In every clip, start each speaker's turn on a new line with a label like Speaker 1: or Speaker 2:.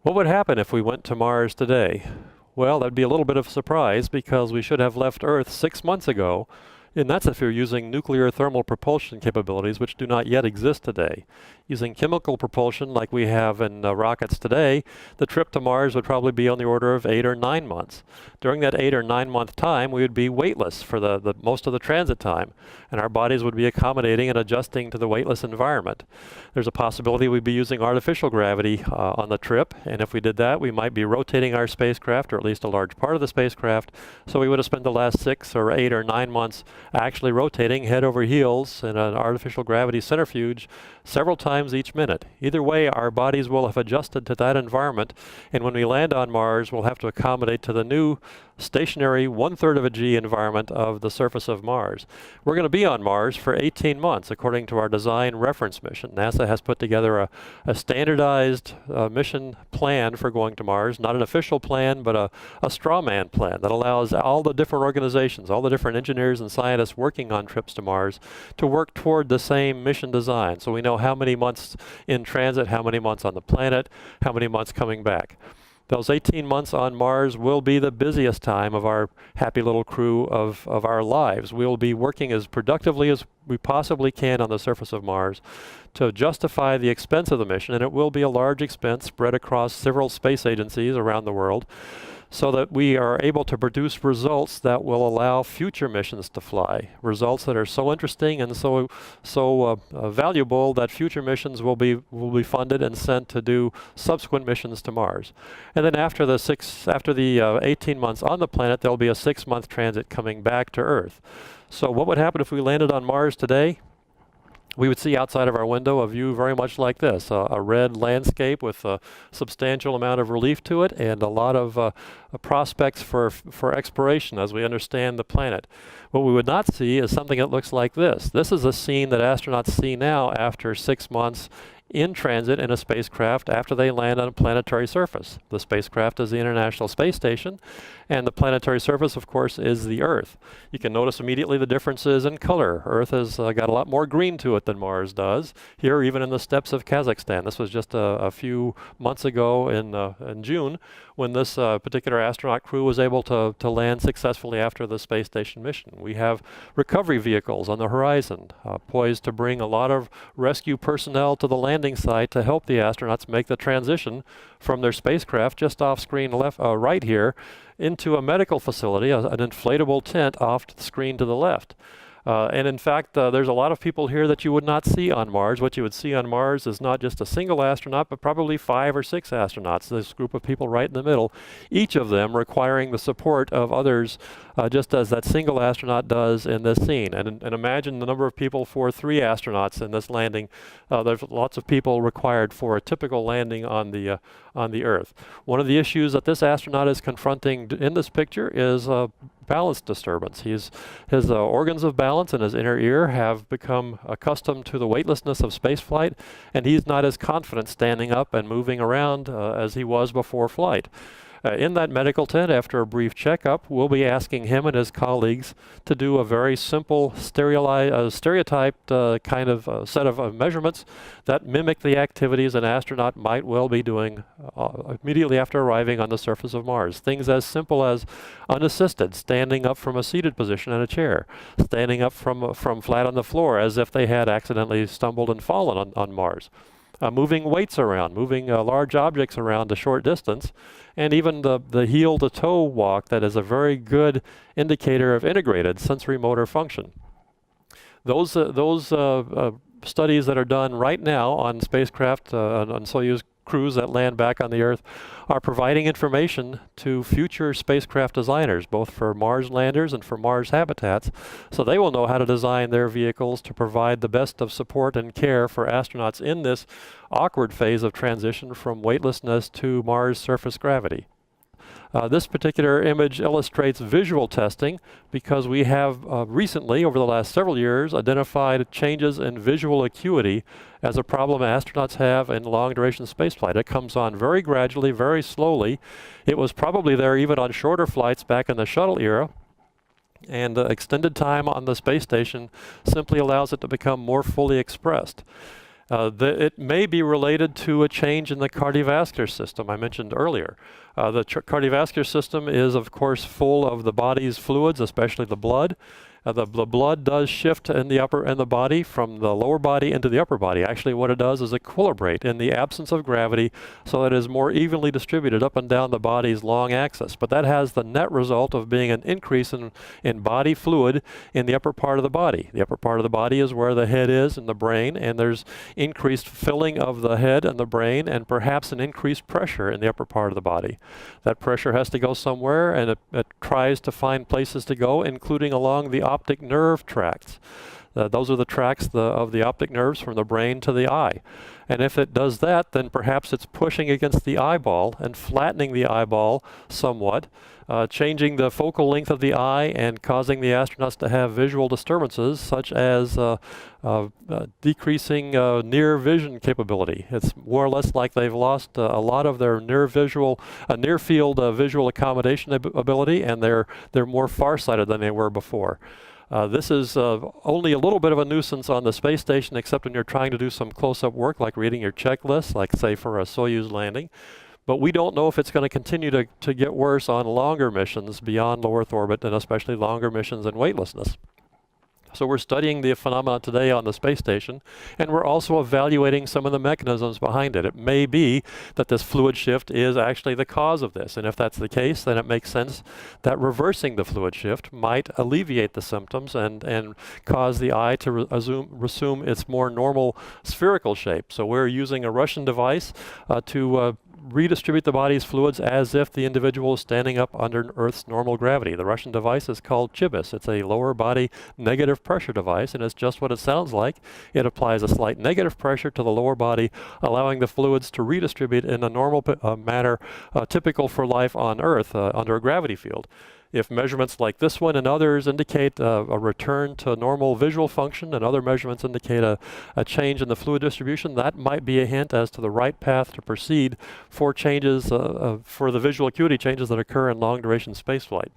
Speaker 1: What would happen if we went to Mars today? Well, that'd be a little bit of a surprise because we should have left Earth 6 months ago, and that's if you're using nuclear thermal propulsion capabilities, which do not yet exist today. Using chemical propulsion like we have in rockets today, the trip to Mars would probably be on the order of 8 or 9 months. During that 8 or 9 month time, we would be weightless for the most of the transit time, and our bodies would be accommodating and adjusting to the weightless environment. There's a possibility we'd be using artificial gravity on the trip, and if we did that, we might be rotating our spacecraft, or at least a large part of the spacecraft, so we would have spent the last 6 or 8 or 9 months actually rotating head over heels in an artificial gravity centrifuge several times each minute. Either way, our bodies will have adjusted to that environment, and when we land on Mars, we'll have to accommodate to the new stationary 1/3 of a G environment of the surface of Mars. We're going to be on Mars for 18 months, according to our design reference mission. NASA has put together a standardized mission plan for going to Mars, not an official plan, but a straw man plan that allows all the different organizations, all the different engineers and scientists working on trips to Mars to work toward the same mission design. So we know how many months in transit, how many months on the planet, how many months coming back. Those 18 months on Mars will be the busiest time of our happy little crew of our lives. We'll be working as productively as we possibly can on the surface of Mars to justify the expense of the mission, and it will be a large expense spread across several space agencies around the world, so that we are able to produce results that will allow future missions to fly. Results that are so interesting and so valuable that future missions will be funded and sent to do subsequent missions to Mars. And then after the 18 months on the planet, there'll be a 6-month transit coming back to Earth. So what would happen if we landed on Mars today? We would see outside of our window a view very much like this, a red landscape with a substantial amount of relief to it and a lot of prospects for exploration as we understand the planet. What we would not see is something that looks like this. This is a scene that astronauts see now after 6 months in transit in a spacecraft after they land on a planetary surface. The spacecraft is the International Space Station, and the planetary surface, of course, is the Earth. You can notice immediately the differences in color. Earth has got a lot more green to it than Mars does. Here, even in the steppes of Kazakhstan. This was just a few months ago in June when this particular astronaut crew was able to land successfully after the space station mission. We have recovery vehicles on the horizon, poised to bring a lot of rescue personnel to the landing site to help the astronauts make the transition from their spacecraft just off screen right here into a medical facility, an inflatable tent off the screen to the left. And in fact, there's a lot of people here that you would not see on Mars. What you would see on Mars is not just a single astronaut, but probably 5 or 6 astronauts, this group of people right in the middle, each of them requiring the support of others, just as that single astronaut does in this scene. And imagine the number of people for 3 astronauts in this landing. There's lots of people required for a typical landing on the Earth. One of the issues that this astronaut is confronting in this picture is balance disturbance. His organs of balance in his inner ear have become accustomed to the weightlessness of spaceflight, and he's not as confident standing up and moving around as he was before flight. In that medical tent, after a brief checkup, we'll be asking him and his colleagues to do a very simple stereotyped kind of set of measurements that mimic the activities an astronaut might well be doing immediately after arriving on the surface of Mars. Things as simple as unassisted, standing up from a seated position in a chair, standing up from flat on the floor as if they had accidentally stumbled and fallen on Mars. Moving weights around, moving large objects around a short distance, and even the heel-to-toe walk that is a very good indicator of integrated sensory motor function. Those studies that are done right now on spacecraft, on Soyuz crews that land back on the Earth, are providing information to future spacecraft designers, both for Mars landers and for Mars habitats, so they will know how to design their vehicles to provide the best of support and care for astronauts in this awkward phase of transition from weightlessness to Mars surface gravity. This particular image illustrates visual testing because we have recently, over the last several years, identified changes in visual acuity as a problem astronauts have in long-duration spaceflight. It comes on very gradually, very slowly. It was probably there even on shorter flights back in the shuttle era. And extended time on the space station simply allows it to become more fully expressed. It may be related to a change in the cardiovascular system I mentioned earlier. The cardiovascular system is, of course, full of the body's fluids, especially the blood. The blood does shift in the body from the lower body into the upper body. Actually, what it does is equilibrate in the absence of gravity so that it is more evenly distributed up and down the body's long axis. But that has the net result of being an increase in body fluid in the upper part of the body. The upper part of the body is where the head is and the brain, and there's increased filling of the head and the brain and perhaps an increased pressure in the upper part of the body. That pressure has to go somewhere, and it tries to find places to go, including along the optic nerve tracts. Those are the tracts of the optic nerves from the brain to the eye. And if it does that, then perhaps it's pushing against the eyeball and flattening the eyeball somewhat, changing the focal length of the eye and causing the astronauts to have visual disturbances, such as decreasing near vision capability. It's more or less like they've lost a lot of their near field visual accommodation ability, and they're more farsighted than they were before. This is only a little bit of a nuisance on the space station, except when you're trying to do some close-up work, like reading your checklist, like say for a Soyuz landing. But we don't know if it's going to continue to get worse on longer missions beyond low Earth orbit, and especially longer missions in weightlessness. So we're studying the phenomena today on the space station, and we're also evaluating some of the mechanisms behind it. It may be that this fluid shift is actually the cause of this, and if that's the case, then it makes sense that reversing the fluid shift might alleviate the symptoms and cause the eye to resume its more normal spherical shape. So we're using a Russian device to redistribute the body's fluids as if the individual is standing up under Earth's normal gravity. The Russian device is called CHIBIS. It's a lower body negative pressure device, and it's just what it sounds like. It applies a slight negative pressure to the lower body, allowing the fluids to redistribute in a normal manner typical for life on Earth under a gravity field. If measurements like this one and others indicate a return to normal visual function, and other measurements indicate a change in the fluid distribution, that might be a hint as to the right path to proceed for changes, for the visual acuity changes that occur in long-duration spaceflight.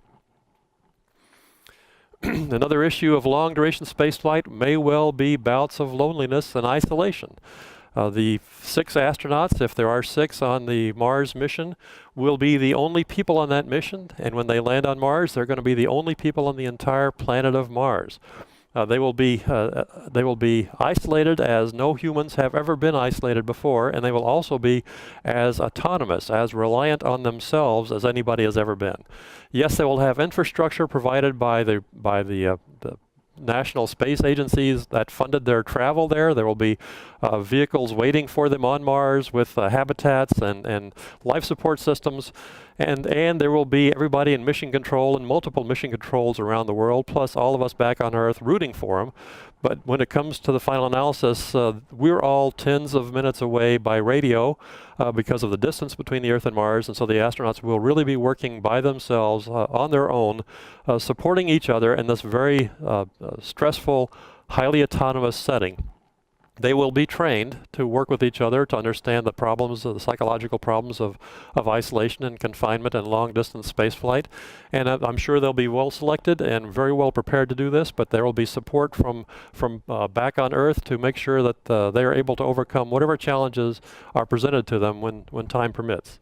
Speaker 1: Another issue of long-duration spaceflight may well be bouts of loneliness and isolation. The 6 astronauts, if there are 6 on the Mars mission, will be the only people on that mission, and when they land on Mars, they're going to be the only people on the entire planet of Mars. They will be isolated as no humans have ever been isolated before, and they will also be as autonomous, as reliant on themselves as anybody has ever been. Yes, they will have infrastructure provided by the national space agencies that funded their travel there. There will be vehicles waiting for them on Mars with habitats and life support systems. And there will be everybody in mission control and multiple mission controls around the world, plus all of us back on Earth rooting for them. But when it comes to the final analysis, we're all tens of minutes away by radio because of the distance between the Earth and Mars, and so the astronauts will really be working by themselves on their own, supporting each other in this very stressful, highly autonomous setting. They will be trained to work with each other to understand the problems, the psychological problems of isolation and confinement and long-distance spaceflight. And I'm sure they'll be well selected and very well prepared to do this, but there will be support from back on Earth to make sure that they are able to overcome whatever challenges are presented to them when time permits.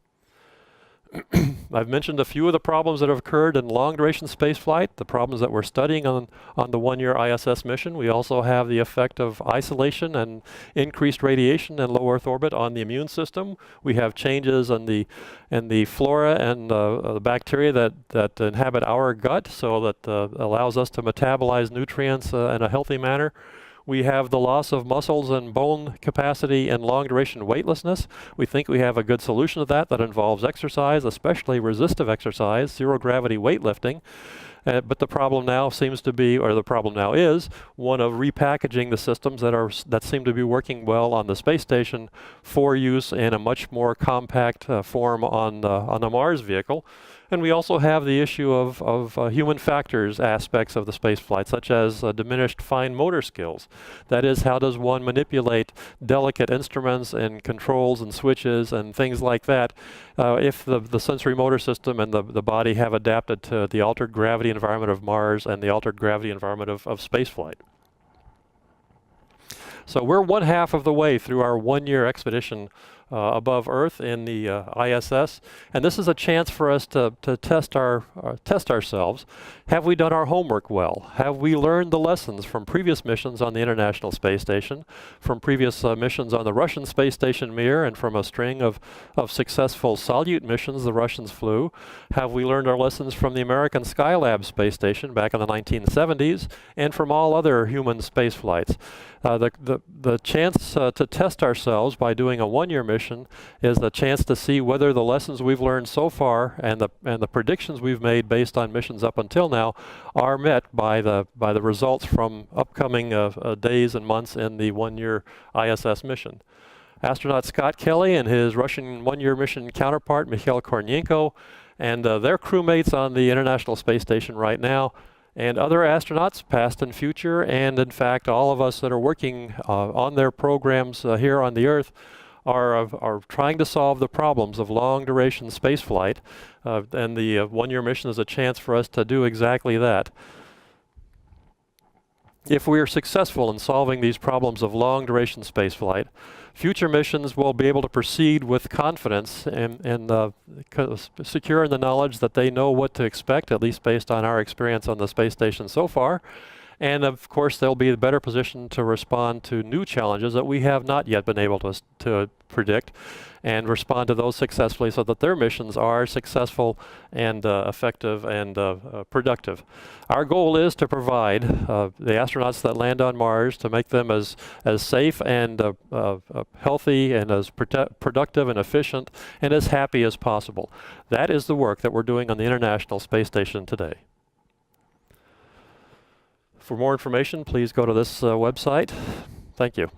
Speaker 1: I've mentioned a few of the problems that have occurred in long-duration spaceflight, the problems that we're studying on the one-year ISS mission. We also have the effect of isolation and increased radiation in low Earth orbit on the immune system. We have changes in the flora and the bacteria that inhabit our gut, so that allows us to metabolize nutrients in a healthy manner. We have the loss of muscles and bone capacity and long-duration weightlessness. We think we have a good solution to that involves exercise, especially resistive exercise, zero-gravity weightlifting. But the problem now seems to be, or the problem now is, one of repackaging the systems that seem to be working well on the space station for use in a much more compact form on the Mars vehicle. And we also have the issue of human factors aspects of the space flight, such as diminished fine motor skills. That is, how does one manipulate delicate instruments and controls and switches and things like that if the sensory motor system and the body have adapted to the altered gravity environment of Mars and the altered gravity environment of space flight. So we're 1/2 of the way through our 1-year expedition above Earth in the ISS, and this is a chance for us to test ourselves. Have we done our homework well? Have we learned the lessons from previous missions on the International Space Station, from previous missions on the Russian Space Station Mir, and from a string of successful Salyut missions the Russians flew? Have we learned our lessons from the American Skylab space station back in the 1970s, and from all other human space flights? The chance to test ourselves by doing a 1-year mission is the chance to see whether the lessons we've learned so far and the predictions we've made based on missions up until now are met by the results from upcoming days and months in the 1-year ISS mission. Astronaut Scott Kelly and his Russian 1-year mission counterpart Mikhail Kornienko and their crewmates on the International Space Station right now, and other astronauts, past and future, and in fact all of us that are working on their programs here on the Earth are trying to solve the problems of long-duration spaceflight, and the 1-year mission is a chance for us to do exactly that. If we are successful in solving these problems of long-duration spaceflight, future missions will be able to proceed with confidence and secure in the knowledge that they know what to expect, at least based on our experience on the space station so far. And of course, they'll be in a better position to respond to new challenges that we have not yet been able to predict, and respond to those successfully so that their missions are successful and effective and productive. Our goal is to provide the astronauts that land on Mars, to make them as safe and healthy and as productive and efficient and as happy as possible. That is the work that we're doing on the International Space Station today. For more information, please go to this website. Thank you.